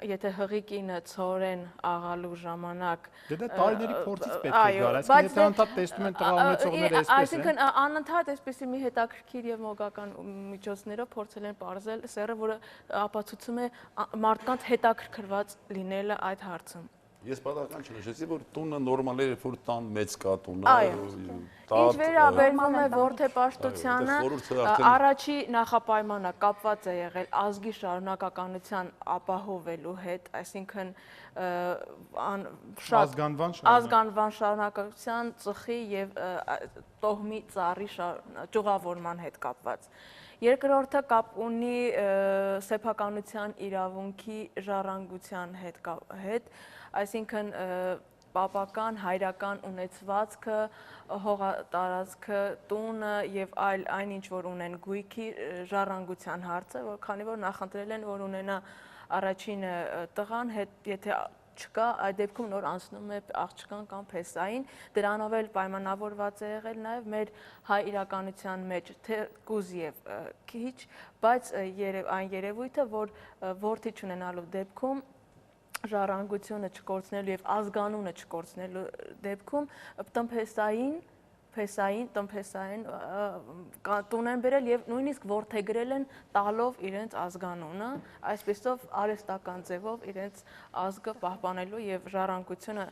եթե հղի կինը ցորեն աղալու ժամանակ Դա տարիների փորձից պետք է գալ, այսինքն եթե անընդհատ տեսնում են տղա ունեցողները այսպես են։ Այսինքն անընդհատ այսպեսի մի հետաքրքիր եւ մոգական միջոցներով փորձել են պարզել սերը, որը ապացուցում է մարդկանց հետաքրքրված լինելը այդ հարցում։ Ես պատահական չնշեցի, որ տունը նորմալ է, որ տան մեծ կա տունը։ Ինչ վերաբերում է որդեպաշտությանը, առաջի նախապայմանը կապված է եղել ազգի շարունակականության ապահովելու հետ, այսինքն ազգանվան շարունակականության ծխի եւ տոհմի ծառի ճյուղավորման հետ կապված։ Երկրորդը կապ ունի սեփականության իրավունքի ժառանգության հետ, այսինքն պապական, հայրական ունեցվածքը, հողատարածքը, տունը եւ այն ինչ որ ունեն գույքի ժառանգության հարցը, քանի որ նախընտրել են որ ունենա առաջին տղան, եթե չկա, այդ դեպքում նոր անցնում է աղջկան կամ փեսային, դրանով էլ պայմանավորված է եղել նաև մեր հայ իրականության մեջ թեկուզ եւ քիչ, բայց այն երևույթը, որ որդի չունենալու դեպքում ժառանգությունը չկորցնելու եւ ազգանունը չկորցնելու դեպքում տնփեսային տուն են բերել եւ նույնիսկ որդեգրել են տալով իրենց ազգանունը, այսպեսով արհեստական ձևով իրենց ազգը պահպանելու եւ ժառանգությունը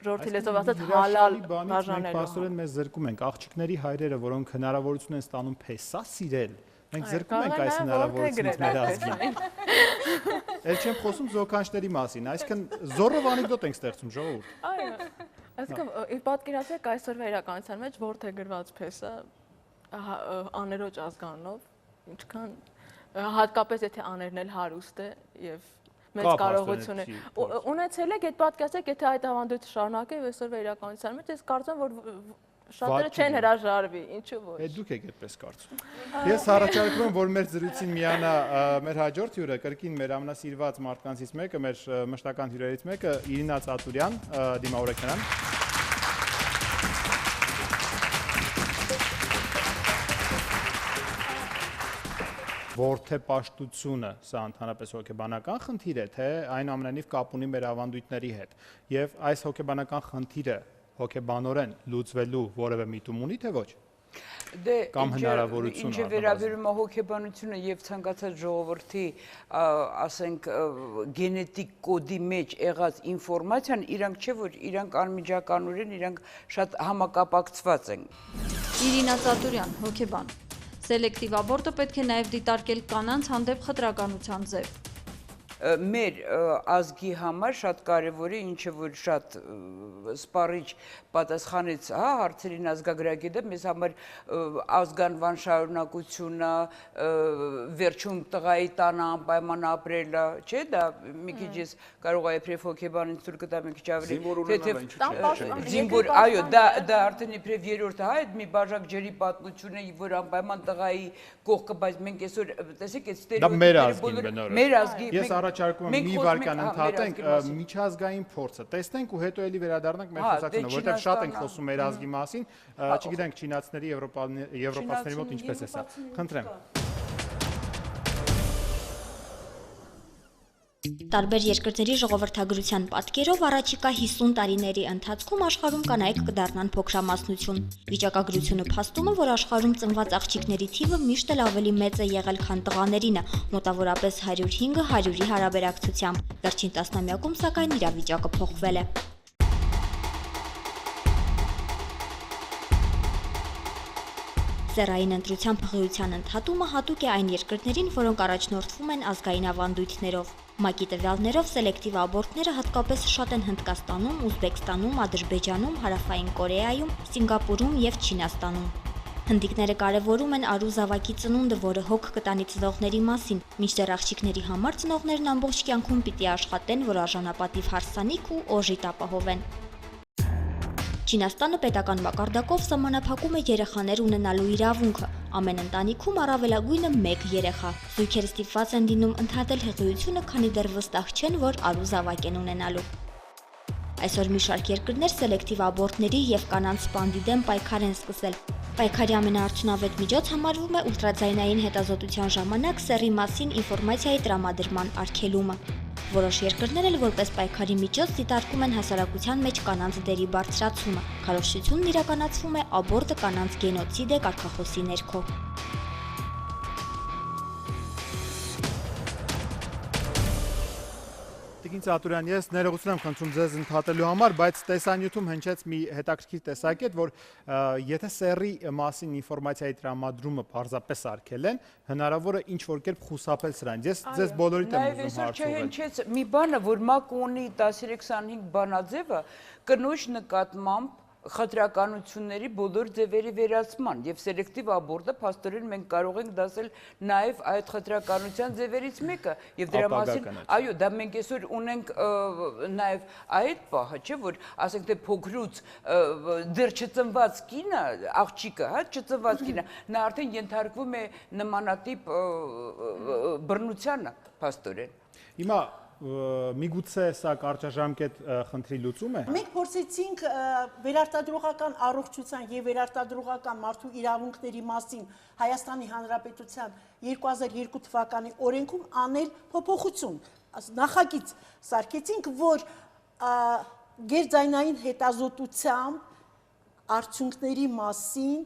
ժողովրդի լեզվով ասած հալալ բաժանելու։ Պաստորեն մեզ զրկում ենք աղջիկների հայրերը, որոնք հնարավորություն են ստանում փեսա սիրել։ Մենք զրկում ենք այս հնարավորությունից մեր ազգին։ Էլ չեմ խոսում զոքանչների մասին, այսինքն զորով անեկդոտ ենք ստեղծում ժողովուրդ։ Այո։ Այսինքն պատկերացրեք այսօրվա իրականության մեջ որդեգրված փեսը աներոջ ազգանով, ինչքան հատկապես եթե աներն էլ հարուստ է եւ մեծ կարողություն է ունեցել եք, այդ պատկերացրեք, եթե այդ ավանդույթը շարունակի այսօրվա իրականության մեջ, ես կարծում որ շատերը չեն հրաժարվի, ինչու ոչ։ Այդ դուք եք այդպես կարծում։ Ես առաջարկում եմ, որ մեր զրույցին միանա մեր հաջորդ հյուրը, կրկին մեր ամենասիրված մարդկանցից մեկը, մեր մշտական հյուրերից մեկը Իրինա Ծատուրյան, դիմավորեք նրան։ Որդեպաշտությունը սա ընդհանրապես հոգեբանական խնդիր է, թե այնուամենայնիվ կապ ունի մեր ավանդույթների հետ։ Եվ այս հոգեբանական խնդիրը հոգեբանորեն լուծվելու որևէ միտում ունի, թե ոչ։ Կամ հնարավորություն ինչ վերաբերում է հոգեբանությունը եւ ցանկացած ժողովրդի, ասենք, գենետիկ կոդի մեջ եղած ինֆորմացիան, իրանք չէ, որ իրանք անմիջականորեն իրանք շատ համակապակցված են։ Իրինա Ծատուրյան, հոգեբան։ Սելեկտիվ աբորտը պետք է նաև դիտարկել կանանց հանդեպ խտրականության ձև։ Մեր ազգի համար շատ կարևոր է, ինչը որ շատ սպառիչ պատասխանեց հարցերին ազգագրագետը, մեզ համար ազգանվան շարունակությունը, վերջում տղայի տանը անպայման ապրելը, չէ, դա մի քիչ ես կարող է իբրև հոգեբանից ցույց կտամ մի քիչ ավելի, զինվոր, այո, դա արդեն իբրև երրորդը, այդ մի բաժակ ջրի պատմություն է, որ անպայման տղայի կողքը, բայց մենք այսօր տեսեք այդ ստերեոտիպները մեր ազգի Առաջարկում եմ մի վարքան ընդհատենք միջազգային փորձը, տեսնենք ու հետո էլի վերադառնանք մեր խոսակցությունը, որովհետև շատ ենք խոսում մեր ազգի մասին, չգիտենք չինացիների, եվրոպացիների մոտ ինչպես է սա։ Խնդրեմ։ Տարբեր երկրների ժողովրդագրության պատկերով առաջիկա 50 տարիների ընթացքում աշխարհում կանայք կդառնան փոքրամասնություն։ Վիճակագրությունը փաստում է, որ աշխարհում ծնված աղջիկների թիվը միշտ էլ ավելի մեծ է եղել, քան տղաներինը, մոտավորապես 105-ը 100-ի հարաբերակցությամբ։ Վերջին տասնամյակում, սակայն, իրավիճակը փոխվել է։ Սեռային ընտրության փղիության ընդհատումը հատուկ է այն երկրներին, որոնք առաջնորդվում են ազգային ավանդույթներով։ ՄԱԿ-ի տվյալներով սելեկտիվ աբորտները հատկապես շատ են Հնդկաստանում, Ուզբեկստանում, Ադրբեջանում, Հարավային Կորեայում, Սինգապուրում և Չինաստանում։ Հնդիկները կարևորում են արու զավակի ծնունդը, որը հոգ կտանի ծնողների մասին, մինչդեռ աղջիկների համար ծնողներն ամբողջ կյանքում պիտի աշխատեն, որ արժանապատիվ հարսանիք ու օժիտ ապահովեն։ Չինաստանը պետական մակարդակով սահմանափակում է երեխաներ ունենալու իրավունքը։ Ամեն ընտանիքում առավելագույնը 1 երեխա։ Զույգերը ստիպված են լինում ընդհատել հղիությունը, քանի դեռ վստահ չեն, որ արու զավակ են ունենալու։ Այսօր մի շարք երկրներ սելեկտիվ աբորտների եւ կանանց սպանդի դեմ պայքար են սկսել։ Պայքարի ամենաարդյունավետ միջոց համարվում է ուլտրաձայնային հետազոտության ժամանակ սեռի մասին ինֆորմացիայի տրամադրման արգելումը։ Որոշ երկրներ էլ որպես պայքարի միջոց դիտարկում են հասարակության մեջ կանանց դերի բարձրացումը։ Քարոզչությունն իրականացվում է աբորտը կանանց գենոցիդ է կարգախոսի ներքո։ Տիկին Ծատուրյան, ես ներողություն եմ խնդրում ձեզ ընդհատելու համար, բայց տեսանյութում հնչեց մի հետաքրքիր տեսակետ, որ եթե սեռի մասին ինֆորմացիայի տրամադրումը պարզապես արգել են, հնարավոր է ինչ-որ կերպ խուսափել սրան։ Ես ձեզ բոլորիդ եմ ուզում հարցնել։ Հնչեց մի բանը, որ ՄԱԿ-ը ունի 1325 բանաձևը կնոջ նկատմամբ խտրականությունների բոլոր ձևերի վերացման եւ սելեկտիվ աբորտը փաստորեն մենք կարող ենք դասել նաեւ այդ խտրականության ձևերից մեկը եւ դրա մասին այո դա մենք այսօր ունենք նաեւ այդ պահը չէ որ ասենք թե փոքրուց դեռ չծնված կինը աղջիկը հա չծնված կինը նա արդեն ենթարկվում է նմանատիպ բռնությանը փաստորեն հիմա միգուցե սա կարճաժամկետ խնդրի լուծում է։ Մենք փորձեցինք վերարտադրողական առողջության եւ վերարտադրողական մարդու իրավունքների մասին Հայաստանի Հանրապետության 2002 թվականի օրենքում անել փոփոխություն։ Նախագիծ սարքեցինք, որ գերձայնային հետազոտությամբ արդյունքների մասին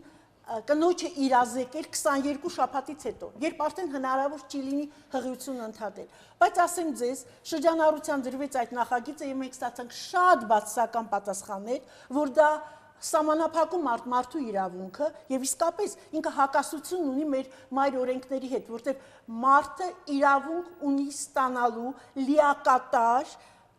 կնոջը իրազեկել 22 շաբաթից հետո, երբ արդեն հնարավոր չի լինի հղիություն ընդհատել։ Բայց ասեմ ձեզ, շրջանառության դրվեց այդ նախագիծը եւ մենք ստացանք շատ բացասական պատասխաններ, որ դա սահմանափակում մարդու իրավունքը եւ իսկապես ինքը հակասություն ունի մեր մայր օրենքների հետ, որտեղ մարդը իրավունք ունի ստանալու լիակատար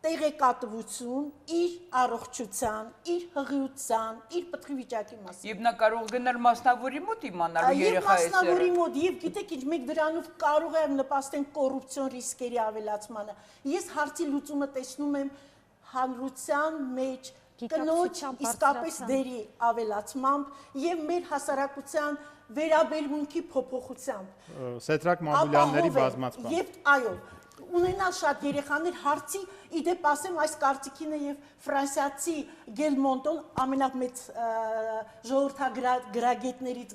տեղեկատվություն իր առողջության, իր հղիության, իր պտղի վիճակի մասին։ Եվ նա կարող գնալ մասնավորի մոտ իմանալու երեխայի սերը։ Մասնավորի մոտ եւ գիտեք ինչ մենք դրանով կարող ենք նպաստենք կոռուպցիոն ռիսկերի ավելացմանը։ Ես հարցի լուծումը տեսնում եմ հանրության մեջ կնոջ իսկապես դերի ավելացմամբ եւ մեր հասարակության վերաբերմունքի փոփոխությամբ։ Սետրակ Մամուլյանների բազմացմամբ։ Եվ այո, ունենալ շատ երեխաներ հարցի իդեպ ասեմ այս կարծիքին է եւ ֆրանսիացի Գելմոնտոն ամենամեծ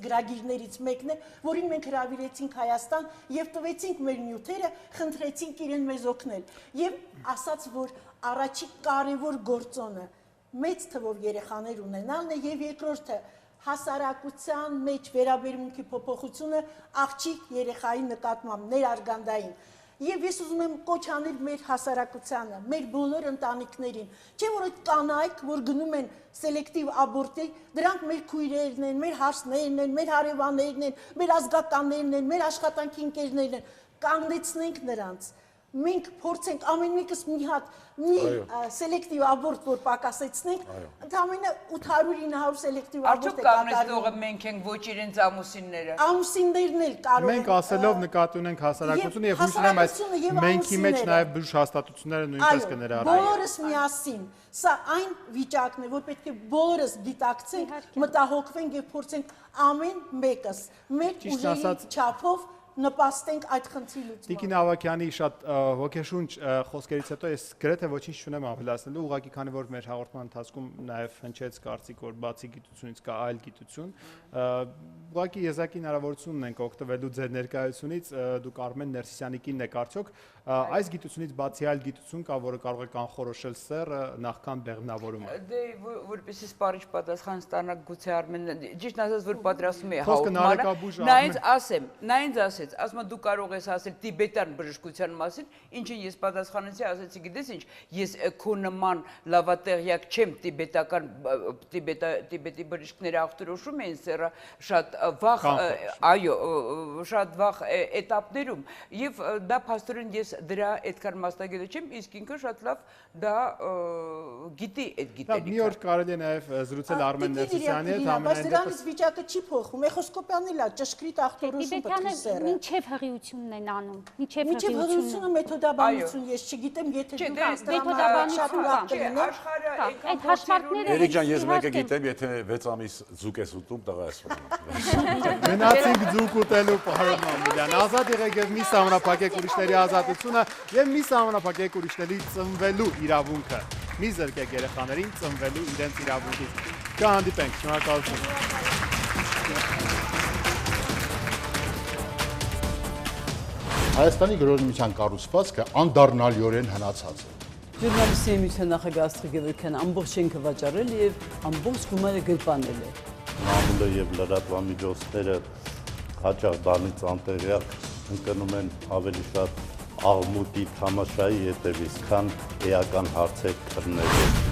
գրագիրներից մեկն է, որին մենք հրավիրեցինք Հայաստան եւ տվեցինք մեր նյութերը, խնդրեցինք իրեն մեզ օգնել եւ ասաց, որ առաջի կարևոր գործոնը մեծ թվով երեխաներ ունենալն է եւ երկրորդը հասարակության մեջ վերաբերմունքի փոփոխությունը աղջիկ երեխայի նկատմամբ ներարգանդային Եվ ես ուզում եմ կոչ անել մեր հասարակությանը, մեր բոլոր ընտանիքներին, չէ՞ որ այդ կանայք, որ գնում են սելեկտիվ աբորտի, դրանք մեր քույրերն են, մեր հարսներն են, մեր հարևաններն են, մեր ազգականներն են, մեր աշխատանքի ընկերներն են, կանգնեցնենք նրանց։ Մենք փորձենք ամեն մեկս մի հատ մի սելեկտիվ աբորտ որ պակասեցնենք, ընդամենը 800-900 սելեկտիվ աբորտ է կատարվում։ Արդյոք կանգնեցնողը մենք ենք, ոչ իրենց ամուսինները։ Ամուսիններն էլ կարող են։ Մենք ասելով նկատի ունենք հասարակությունը եւ հույս ունեմ այս մենքի մեջ նաեւ բուժ հաստատությունները նույնպես կներառվեն։ Բոլորս միասին։ Սա այն վիճակն է, որ պետք է բոլորս դիտակցենք, մտահոգվենք եւ փորձենք ամեն մեկս մեր ուժերի չափով նպաստենք այդ խնդրի լուծմանը։ Տիկին Ավագյանի շատ ոգեշունչ խոսքերից հետո ես գրեթե ոչինչ չունեմ ավելացնելու, ուղղակի քանի որ մեր հաղորդման ընթացքում նաև հնչեց կարծիք, որ բացի գիտությունից կա այլ գիտություն, ուղղակի եզակի հնարավորություն ունենք օգտվելու ձեր ներկայությունից, դուք Արմեն Ներսիսյանի կինն եք արդյոք, այս գիտությունից բացի այլ գիտություն կա, որը կարող է կանխորոշել սեռը նախքան բեղմնավորումը։ Դե որպեսզի սպառիչ պատասխան ստանաք գուցե Արմենը, ճիշտ ասած որ պատրաստում է հաղորդմանը, նա ինձ ասեց, ասում դու կարող ես ասել տիբետյան բժշկության մասին, ինչը ես պատասխանեցի, ասեցի գիտես ինչ, ես քո նման լավատեղյակ չեմ տիբետի բժիշկները ախտորոշում էին սեռը շատ վաղ, այո, շատ վաղ էտապներում եւ դա փաստորեն ես դրա այդքան մասնագետ չեմ, իսկ ինքը շատ լավ դա գիտի այդ գիտելիքը։ Մի օր կարելի է նաև զրուցել Արմեն Ներսիսյանի հետ, ամենայն դեպս վիճակը չի փոխվում, էխոսկոպիան էլ է, ճշգրիտ ախտորոշում պետք է սեռը։ Մինչև հղիությունն են անում, մինչև հղիությունը մեթոդաբանություն, ես չգիտեմ, եթե դուք այդ հաշվարկները Երեք ջան, ես մեկը գիտեմ, եթե 6 ամիս ձուկ ես ուտում, տղա ես ուտում։ Գնացինք ձուկ ուտելու պարոն Մամուլյան, ազատ եղեք եւ մի սահմանափակեք ուրիշների ազատությունը եւ մի սահմանափակեք ուրիշների ծնվելու իրավունքը։ Մի զրկեք երեխաներին ծնվելու իրենց իրավունքից։ Կհանդիպենք, շնորհակալություն։ Հայաստանի գրողության կառուցվածքը անդառնալիորեն հնացած է։ Ժուրնալիստի միության նախագահ Աստղիկ Գևորգյան ամբողջ շենքը վաճառել եւ ամբողջ գումարը գրպանել է։ Մամուլը եւ լրատվամիջոցները հաճախ բանից անտեղյակ ընկնում են ավելի շատ աղմուկի թամաշայի հետևից, քան էական հարցեր քննելու։